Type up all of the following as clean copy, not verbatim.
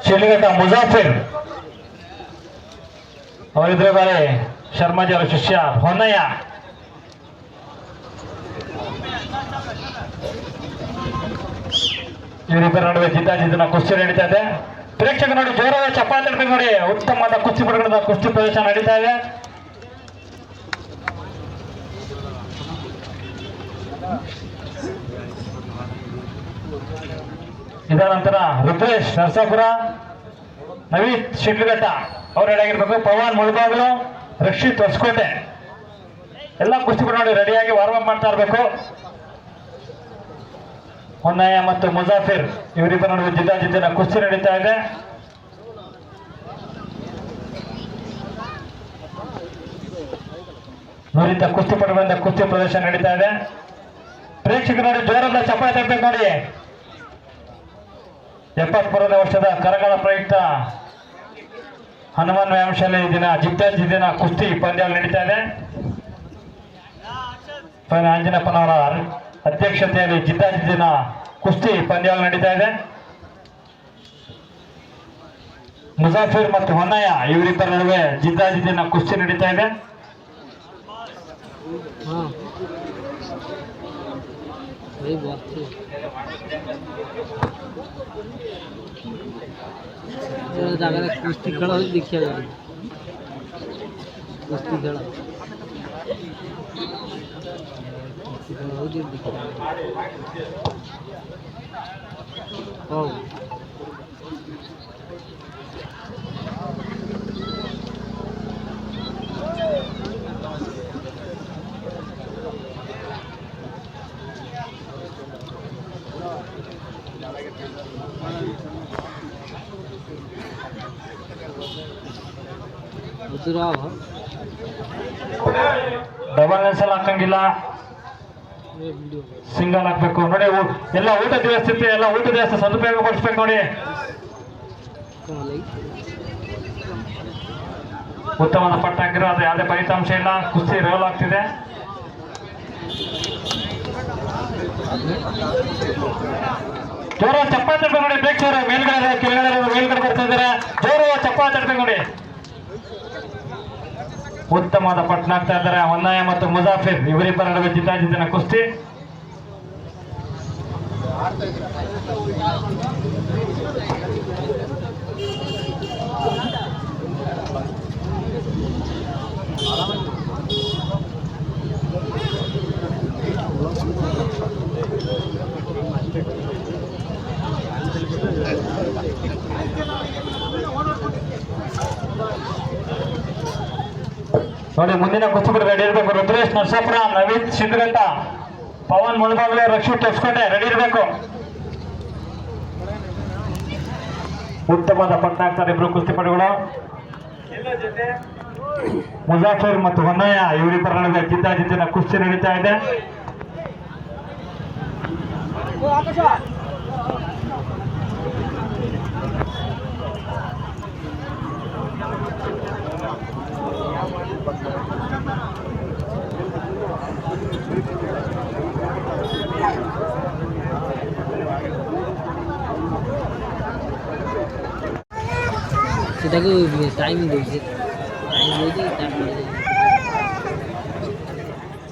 ಶಿಡ್ಲಘಟ್ಟ ಮುಜಾಫಿರ್ ಅವರಿದ್ರೆ ಬಾರಿ ಶರ್ಮಾಜಿ ಅವರ ಶಿಷ್ಯ ಹೊನ್ನಯ್ಯ. ಇವರಿಬ್ಬರ ನಡುವೆ ಜಿದ್ದಾಜಿದ್ದಿನ ಕುಸ್ತಿ ನಡೀತಾ ಇದೆ. ಪ್ರೇಕ್ಷಕ ನೋಡಿ ಜೋರಾದ ಚಪ್ಪಾಳೆ ತಟ್ಟಬೇಕು ನೋಡಿ. ಉತ್ತಮವಾದ ಕುಸ್ತಿ ಪಟುಗಳ ಕುಸ್ತಿ ಪ್ರದರ್ಶನ ನಡೀತಾ ಇದೆ. ಇದರ ನಂತರ ರುದ್ರೇಶ್ ನರಸಾಪುರ, ನವೀನ್ ಶಿಡ್ಲಘಟ್ಟ ಅವ್ರು ರೆಡಿಯಾಗಿರ್ಬೇಕು. ಪವನ್ ಮುಳಬಾಗಿಲು, ರಕ್ಷಿತ್ ಹೊಸಕೋಟೆ ಎಲ್ಲ ಕುಸ್ತಿಪಟು ನೋಡಿ ರೆಡಿಯಾಗಿ ವಾರ್ಮ್ ಅಪ್ ಮಾಡ್ತಾ ಇರಬೇಕು. ಹೊನ್ನಯ್ಯ ಮತ್ತು ಮುಜಾಫಿರ್ ಇವರಿಬ್ಬರ ನಡುವೆ ಜಿದ್ದಾಜಿದ್ದಿನ ಕುಸ್ತಿ ನಡೀತಾ ಇದೆ. ನುರಿತ ಕುಸ್ತಿಪಟುಗಳಿಂದ ಕುಸ್ತಿ ಪ್ರದರ್ಶನ ನಡೀತಾ ಇದೆ. ಪ್ರೇಕ್ಷಕರು ನೋಡಿ ಜೋರಾದ ಚಪ್ಪಾಳೆ ತಟ್ಟಬೇಕು ನೋಡಿ. 73ನೇ ವರ್ಷದ ಕರಗಾಲ ಪ್ರಯುಕ್ತ ಹನುಮಾನ್ ವ್ಯಾಯಾಮ ಶಾಲೆ ದಿನ ಜಿದ್ದಾಜಿದ್ದಿನ ಕುಸ್ತಿ ಪಂದ್ಯಾವಳಿ ನಡೀತಾ ಇದೆ. ಆಂಜನಪ್ಪನವರ ಅಧ್ಯಕ್ಷತೆಯಲ್ಲಿ ಜಿದ್ದಾಜಿದ್ದಿನ ಕುಸ್ತಿ ಪಂದ್ಯಾವಳಿ ನಡೀತಾ ಇದೆ. ಮುಜಾಫಿರ್ ಮತ್ತು ಹೊನ್ನಯ್ಯ ಇವರಿಬ್ಬರ ನಡುವೆ ಜಿದ್ದಾಜಿದ್ದಿನ ಕುಸ್ತಿ ನಡೀತಾ ಇದೆ. कुश्ती खेल देखिए कुश्ती खेल ಡಬಲ್ ನೆನ್ಸಲ್ ಹಾಕಂಗಿಲ್ಲ, ಸಿಂಗಲ್ ಹಾಕ್ಬೇಕು ನೋಡಿ. ಎಲ್ಲ ಊಟದ ವ್ಯವಸ್ಥೆ ಎಲ್ಲ ಊಟದ ವ್ಯವಸ್ಥೆ ಸದುಪಯೋಗ ಪಡಿಸ್ಬೇಕು ನೋಡಿ. ಉತ್ತಮವಾದ ಪಟ್ಟ ಹಾಕಿರೋ ಅದು ಯಾವುದೇ ಫಲಿತಾಂಶ ಇಲ್ಲ. ಕುಸ್ತಿ ರೋಲ್ ಆಗ್ತಿದೆ. ಜೋರ ಚಪ್ಪಾಳೆ ತಟ್ಟಬೇಕು ನೋಡಿ. ಪ್ರೇಕ್ಷಕರು ಮೇಲ್ಗಡೆ ಕೆಳಗಡೆ ಮೇಲ್ಗಡೆ ಬರ್ತಾ ಇದ್ದಾರೆ. ಜೋರು ಚಪ್ಪಾಳೆ ತಟ್ಟಬೇಕು ನೋಡಿ. ಉತ್ತಮವಾದ ಪಟ್ಟ ಹಾಕ್ತಾ ಇದ್ದಾರೆ ಹೊನ್ನಯ್ಯ ಮತ್ತು ಮುಜಾಫಿರ್ ಇವರಿಬ್ಬರ ನಡುವೆ ಜಿದ್ದಾಜಿದ್ದಿನ ಕುಸ್ತಿ. ನೋಡಿ ಮುಂದಿನ ಕುಸ್ತಿಪಟು ರೆಡಿ ಇರಬೇಕು. ರುದ್ರೇಶ್ ನರಸಾಪುರ, ನವೀನ್ ಶಿಡ್ಲಘಟ್ಟ, ಪವನ್ ಮುಳಬಾಗಿಲು, ರಕ್ಷಿತ್ ಹೊಸಕೋಟೆ ರೆಡಿ ಇರಬೇಕು. ಉತ್ತಮವಾದ ಪಟ್ಟ ಹಾಕ್ತಾರೆ ಇಬ್ರು ಕುಸ್ತಿಪಟುಗಳು. ಮುಜಾಫಿರ್ ಮತ್ತು ಹೊನ್ನಯ್ಯ ಇವರಿಬ್ಬರ ನಡುವೆ ಜಿದ್ದಾಜಿದ್ದಿನ ಕುಸ್ತಿ ನಡೀತಾ ಇದೆ.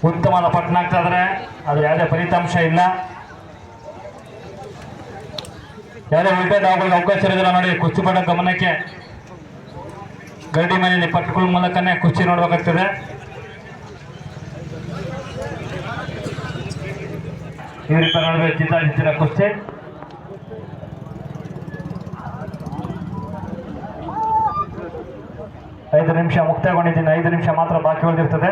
ಉತ್ತಮವಾದ ಪಟ್ಟ ಹಾಕ್ತಾ ಇದ್ರೆ ಅದು ಯಾವುದೇ ಫಲಿತಾಂಶ ಇಲ್ಲ. ಯಾವುದೇ ಉಲ್ಟೆ ದಾವಗಳಿಗೆ ಅವಕಾಶ ಇರೋದಿಲ್ಲ ನೋಡಿ. ಕುಸ್ತಿಪಟು ಗಮನಕ್ಕೆ ಗರಡಿ ಮನೆಯಲ್ಲಿ ಪಟ್ಟುಗಳ ಮೂಲಕನೇ ಕುಸ್ತಿ ನೋಡ್ಬೇಕಾಗ್ತದೆ. ಇವರಿಬ್ಬರ ನಡುವೆ ಜಿದ್ದಾಜಿದ್ದಿನ ಕುಸ್ತಿ. ಐದು ನಿಮಿಷ ಮುಕ್ತಾಯಗೊಂಡಿದ್ದೀನಿ. 5 ನಿಮಿಷ ಮಾತ್ರ ಬಾಕಿ ಉಳಿದಿರ್ತದೆ.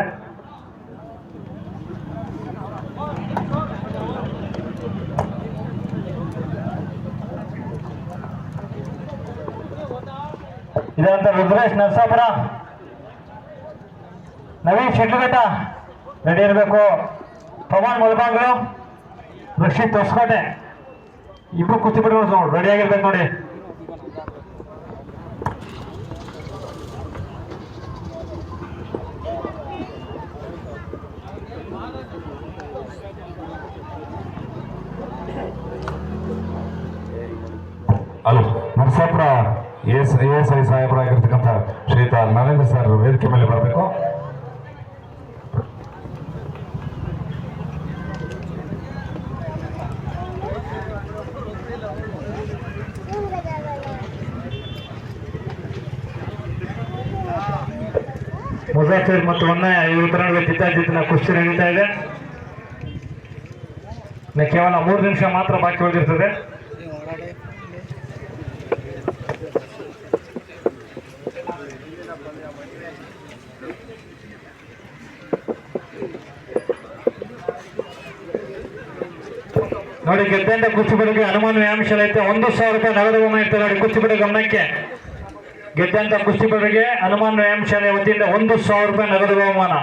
ಇದರಂತ ರುದ್ರೇಶ್ ನರಸಾಪುರ, ನವೀನ್ ಶಿಡ್ಲಘಟ್ಟ ರೆಡಿ ಇರಬೇಕು. ಪವನ್ ಮುಳಬಾಗಿಲು, ರಕ್ಷಿತ್ ಹೊಸಕೋಟೆ ಇಬ್ರು ಕುಸ್ತಿಪಟುಗಳು ರೆಡಿಯಾಗಿರ್ಬೇಕು ನೋಡಿ. ಅಲ್ಲ ನರಸಾಪುರ ASI ಸಾಹೇಬರಾಗಿರ್ತಕ್ಕಂಥ ಶ್ರೀಯುತ ನರೇಂದ್ರ ಸರ್ ವೇದಿಕೆ ಮೇಲೆ ಬರಬೇಕು. ಮುಜಾಫಿರ್ ಮತ್ತು ಒನ್ನ ಇವರ ನಡುವೆ ಜಿದ್ದಾಜಿದ್ದಿನ ಕುಸ್ತಿ ನಡೀತಾ ಇದೆ. ಕೇವಲ 3 ನಿಮಿಷ ಮಾತ್ರ ಬಾಕಿ ಉಳಿದಿರ್ತದೆ. ನೋಡಿ, ಗೆದ್ದಂತ ಕುಸ್ತಿಪಟುಗೆ ಅನುಮಾನ ಅಂಶ ಐತೆ. 1,000 ರೂಪಾಯಿ ನಗದು ಬಹುಮಾನ ಇರ್ತದೆ ನೋಡಿ ಕುಸ್ತಿಪಟು ಗಮನಕ್ಕೆ. ಗೆದ್ದಂತ ಕುಸ್ತಿಪಟುಗೆ ಅನುಮಾನ ಅಂಶ ವತಿಯಿಂದ 1,000 ರೂಪಾಯಿ ನಗದು ಬಹುಮಾನ.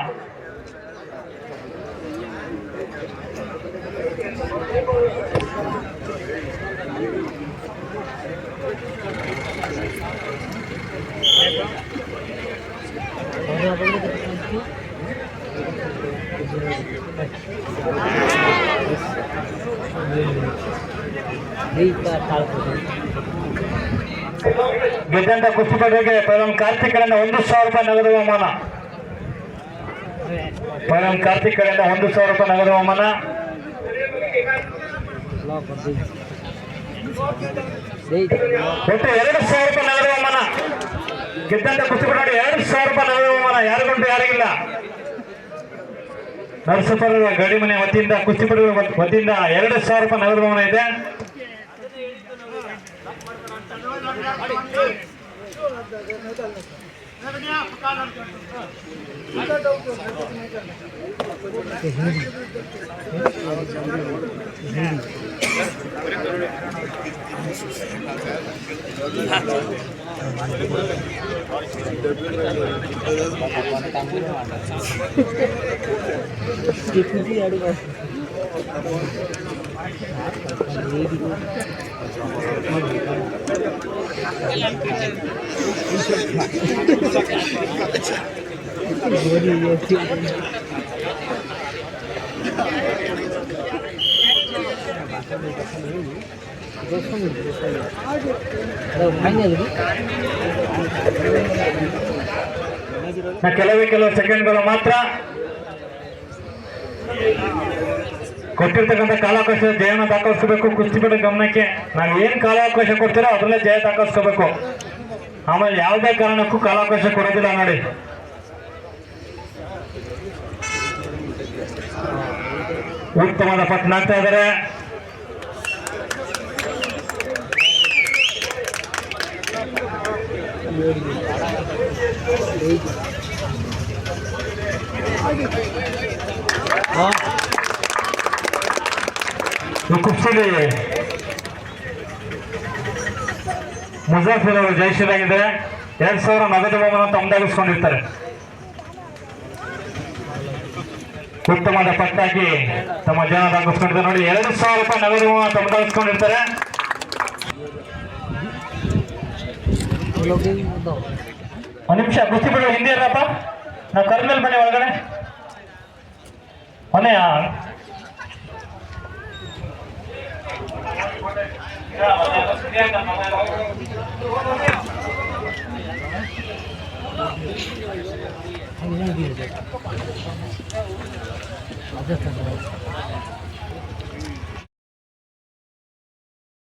ಗೆದ್ದಂತ ಕುಸ್ತಿಪಟುಗೆ ಪೈಲವಾನ್ ಕಾರ್ತಿಕ್ ಕಡೆಯಿಂದ 1,000 ರೂಪಾಯಿ ನಗದು ಬಹುಮಾನ. ಪೈಲವಾನ್ ಕಾರ್ತಿಕ್ ಕಡೆಯಿಂದ 1,000 ರೂಪಾಯಿ ನಗದು ಬಹುಮಾನ. ಒಟ್ಟು 2,000 ರೂಪಾಯಿ ನಗದು ಬಹುಮಾನ. ಗೆದ್ದಂತ ಕುಸ್ತಿಪಟು 2,000 ರೂಪಾಯಿ ನಗದು ಬಹುಮಾನ. ಯಾರಿಗುಂಟು ಯಾರಿಗಿಲ್ಲ. ನರಸಾಪುರ ಗಡಿಮನೆ ವತಿಯಿಂದ ಕುಸ್ತಿಪಟು ವತಿಯಿಂದ 2,000 ರೂಪಾಯಿ ನಗದು ಬಹುಮಾನ ಇದೆ. ಕೆಲವು ಸೆಕೆಂಡ್ಗಳು ಮಾತ್ರ ಕೊಟ್ಟಿರ್ತಕ್ಕಂಥ ಕಾಲಾವಕಾಶ ಜಯನ ದಾಖಲಿಸಬೇಕು. ಕುಸ್ತಿಪಟು ಗಮನಕ್ಕೆ, ನಾವು ಏನ್ ಕಾಲಾವಕಾಶ ಕೊಡ್ತೀರೋ ಅದರಲ್ಲೇ ಜಯ ದಾಖಲಿಸ್ಕೋಬೇಕು. ಆಮೇಲೆ ಯಾವುದೇ ಕಾರಣಕ್ಕೂ ಕಾಲಾವಕಾಶ ಕೊಡೋದಿಲ್ಲ ನೋಡಿ. ಉತ್ತಮವಾದ ಪಟ್ಟ ಹಾಕ್ತಾ ಇದ್ದಾರೆ. ಕುಸ್ತಿಲಿ ಮುಜಾಫಿರ್ ಅವರು ಜಯಿಸಿದಾಗಿದ್ದಾರೆ. 2,000 ನಗದು ಬಹುಮಾನ ತಮ್ಮದಾಗಿಸ್ಕೊಂಡಿರ್ತಾರೆ. ಉತ್ತಮವಾದ ಪಟ್ಟಾಗಿ ತಮ್ಮ ಜನ ದಾಖಲಿಸ್ಕೊಂಡಿದ್ದಾರೆ ನೋಡಿ. 2,000 ರೂಪಾಯಿ ನಗದು ಬಹುಮಾನ ತಮ್ಮದಾಗಿಸ್ಕೊಂಡಿರ್ತಾರೆ. ಒಂದು ನಿಮಿಷ ಕುಸ್ತಿಪಟು ಹಿಂದೆ ಇರಪ್ಪ, ನಾವು ಕರ್ಮೇಲೆ ಬನ್ನಿ ಒಳಗಡೆ. ಕೊನೆಯ ಅದೇ